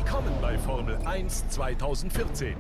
Willkommen bei Formel 1 2014.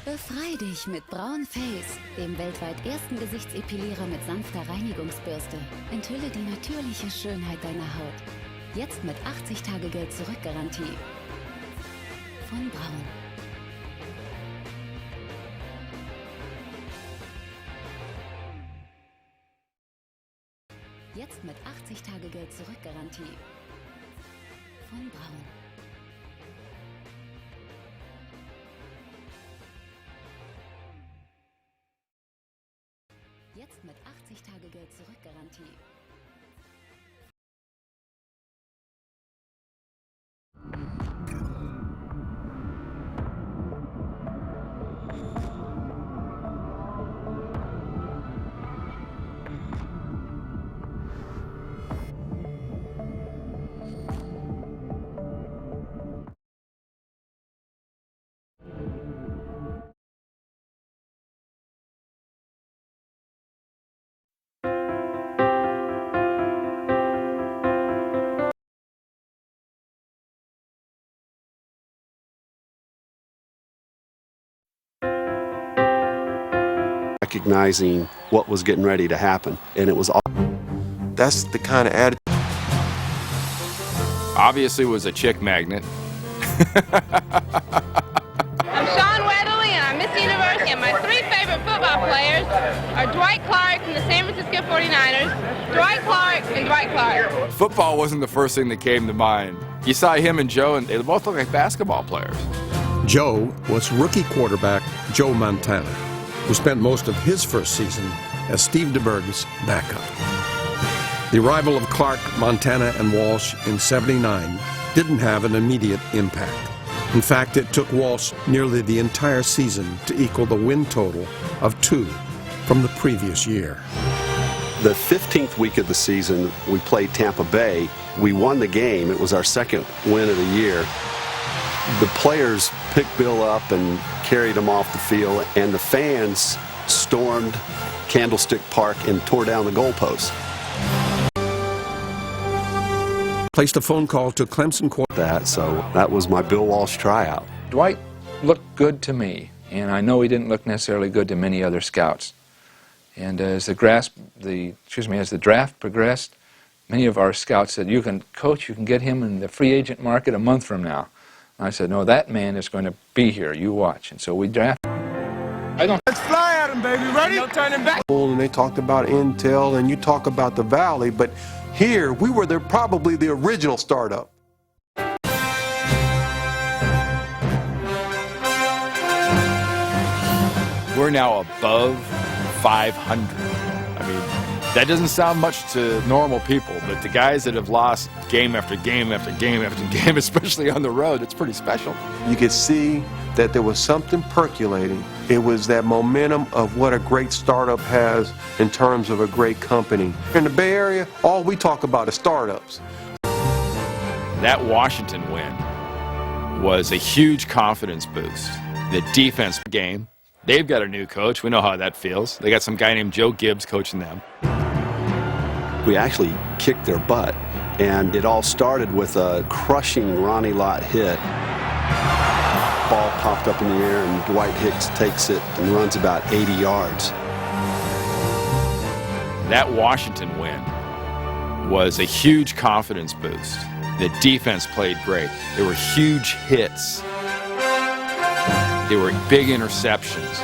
Befrei dich mit Braun Face, dem weltweit ersten Gesichtsepilierer mit sanfter Reinigungsbürste. Enthülle die natürliche Schönheit deiner Haut. Jetzt mit 80 Tage Geld-Zurück-Garantie. Von Braun. Jetzt mit 80 Tage Geld-Zurück-Garantie. Von Braun. Jetzt mit 80 Tage Geld-Zurück-Garantie. Recognizing what was getting ready to happen, and it was all. That's the kind of attitude. Obviously was a chick magnet. I'm Sean Weatherly, and I'm Miss University, and my three favorite football players are Dwight Clark from the San Francisco 49ers, Dwight Clark, and Dwight Clark. Football wasn't the first thing that came to mind. You saw him and Joe, and they both look like basketball players. Joe was rookie quarterback Joe Montana, who spent most of his first season as Steve DeBerg's backup. The arrival of Clark, Montana, and Walsh in '79 didn't have an immediate impact. In fact, it took Walsh nearly the entire season to equal the win total of 2 from the previous year. The 15th week of the season, we played Tampa Bay. We won the game. It was our second win of the year. The players picked Bill up and carried him off the field, and the fans stormed Candlestick Park and tore down the goalposts. Placed a phone call to Clemson quarterback. So that was my Bill Walsh tryout. Dwight looked good to me, and I know he didn't look necessarily good to many other scouts. And as the draft progressed, many of our scouts said, "You can get him in the free agent market a month from now." I said, "No, that man is going to be here. You watch." And so we drafted. Let's fly at him, baby. Ready? No turning back. And they talked about Intel, and you talk about the Valley, but here we were probably the original startup. We're now above 500. I mean, that doesn't sound much to normal people, but the guys that have lost game after game after game after game, especially on the road, it's pretty special. You could see that there was something percolating. It was that momentum of what a great startup has in terms of a great company. In the Bay Area, all we talk about is startups. That Washington win was a huge confidence boost. The defense game, they've got a new coach. We know how that feels. They got some guy named Joe Gibbs coaching them. We actually kicked their butt, and it all started with a crushing Ronnie Lott hit. Ball popped up in the air, and Dwight Hicks takes it and runs about 80 yards. That Washington win was a huge confidence boost. The defense played great. There were huge hits. There were big interceptions.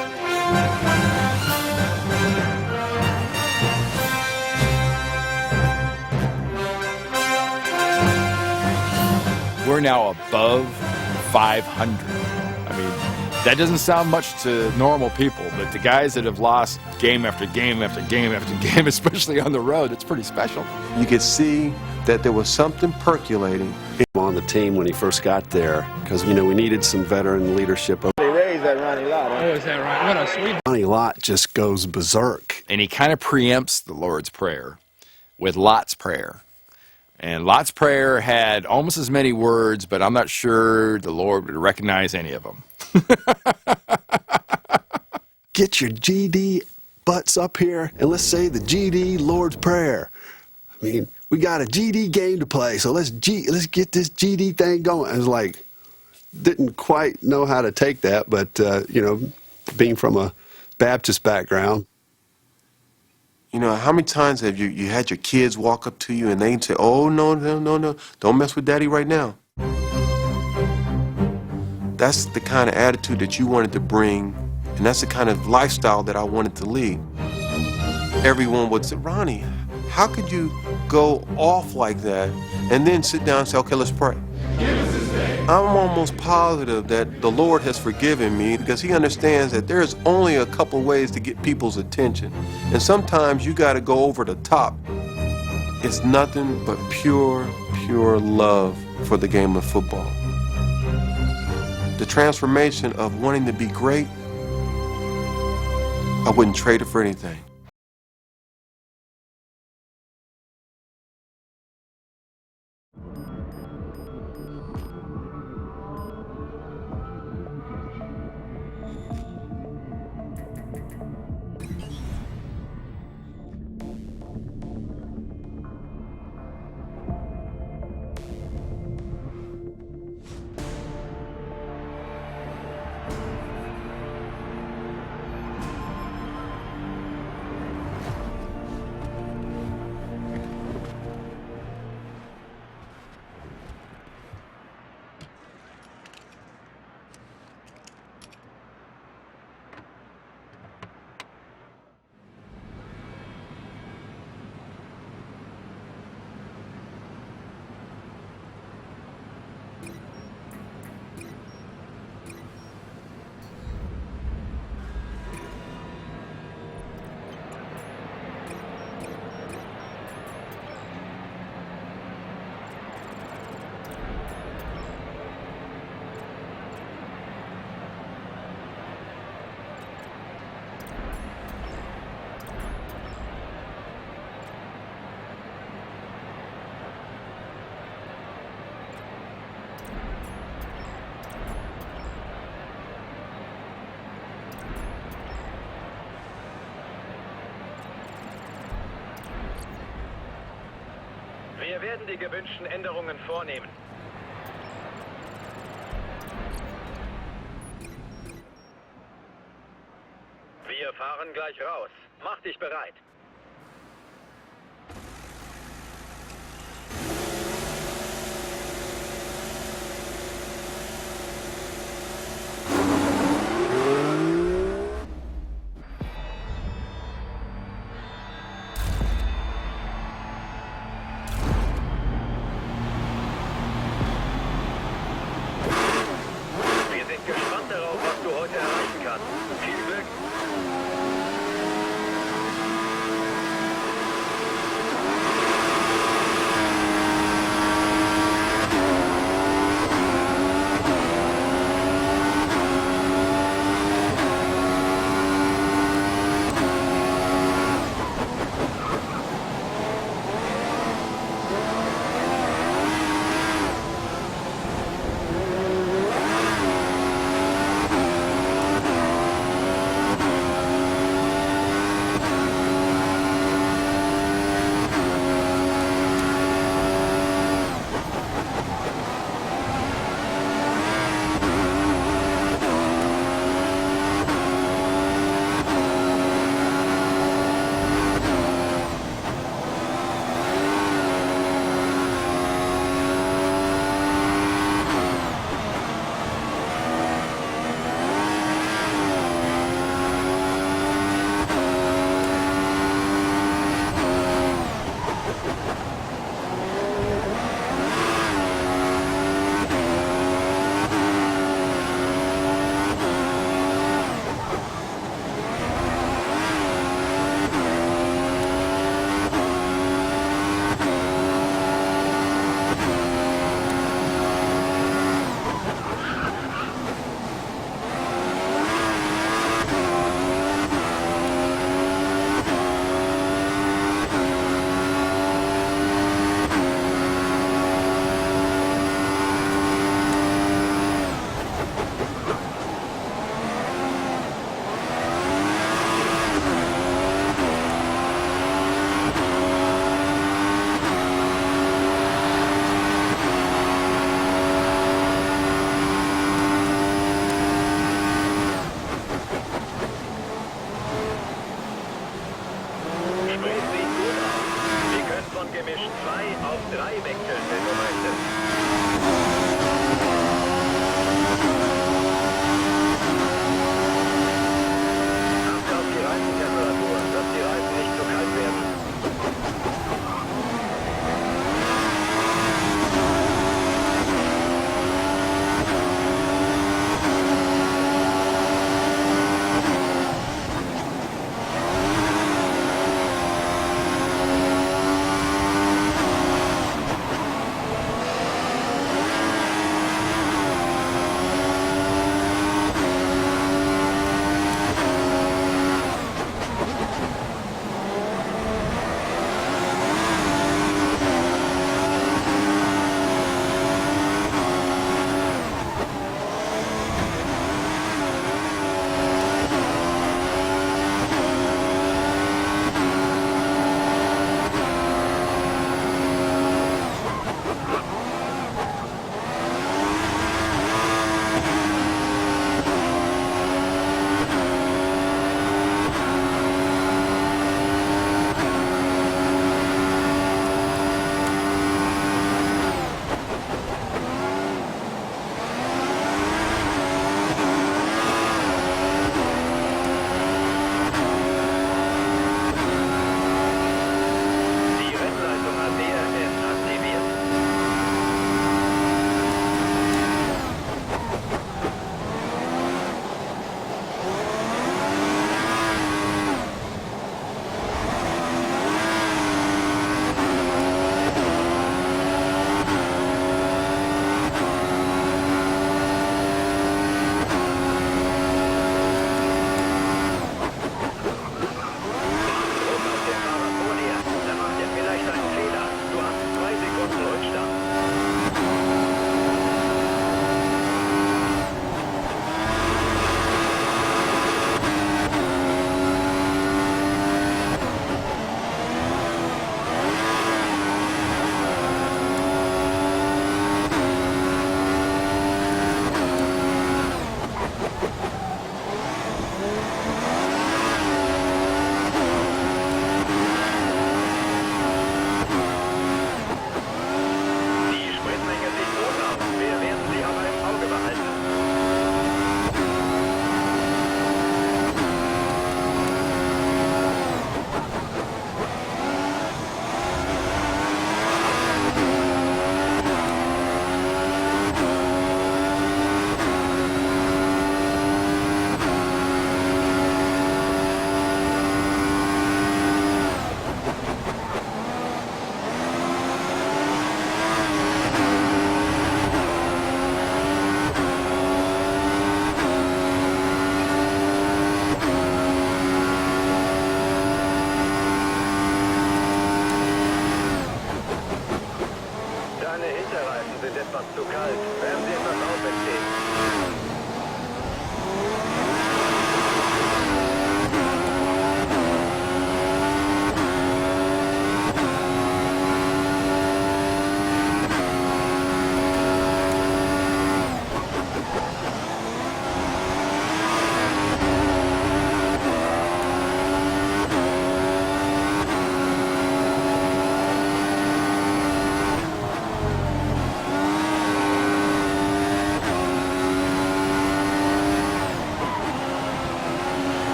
We're now above 500. I mean, that doesn't sound much to normal people, but the guys that have lost game after game after game after game, especially on the road, it's pretty special. You could see that there was something percolating On the team when he first got there, because, you know, we needed some veteran leadership. They raised that Ronnie Lott. Oh, is that right? What a sweet. Ronnie Lott just goes berserk. And he kind of preempts the Lord's Prayer with Lot's Prayer. And Lot's Prayer had almost as many words, but I'm not sure the Lord would recognize any of them. Get your GD butts up here and let's say the GD Lord's Prayer. I mean, we got a GD game to play, so let's get this GD thing going. I was like, didn't quite know how to take that, but, you know, being from a Baptist background. You know, how many times have you had your kids walk up to you and they say, oh, no, don't mess with Daddy right now. That's the kind of attitude that you wanted to bring, and that's the kind of lifestyle that I wanted to lead. Everyone would say, Ronnie, how could you go off like that and then sit down and say, okay, let's pray? I'm almost positive that the Lord has forgiven me because he understands that there's only a couple ways to get people's attention. And sometimes you got to go over the top. It's nothing but pure love for the game of football. The transformation of wanting to be great, I wouldn't trade it for anything. Wir werden die gewünschten Änderungen vornehmen. Wir fahren gleich raus. Mach dich bereit.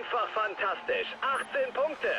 Einfach fantastisch. 18 Punkte.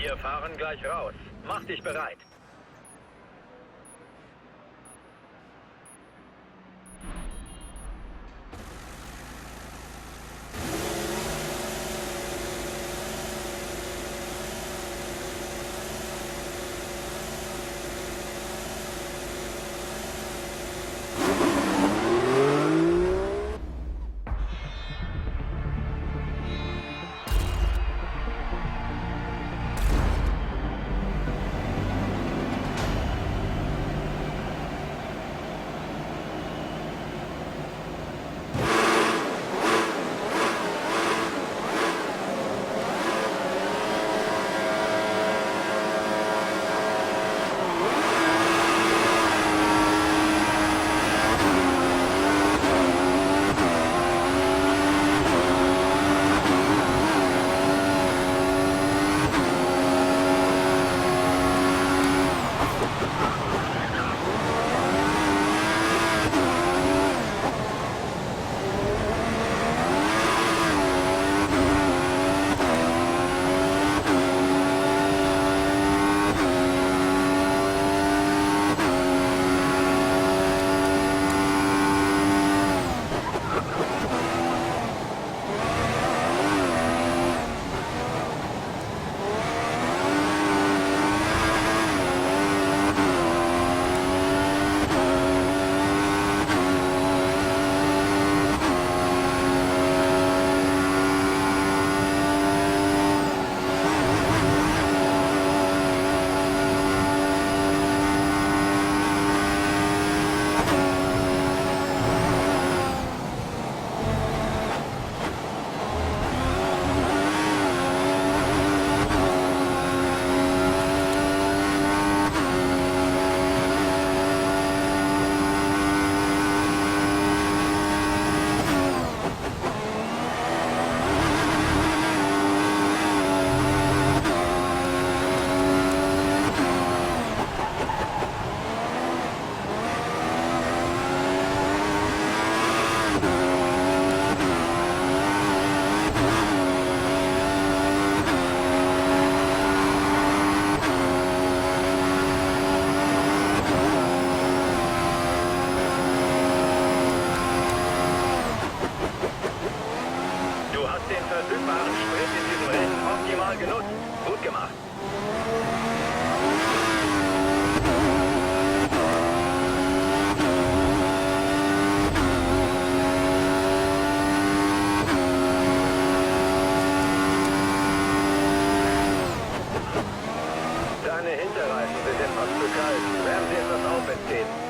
Wir fahren gleich raus. Mach dich bereit. Gut gemacht. halten. Wärmen Sie etwas auf, wenn es geht.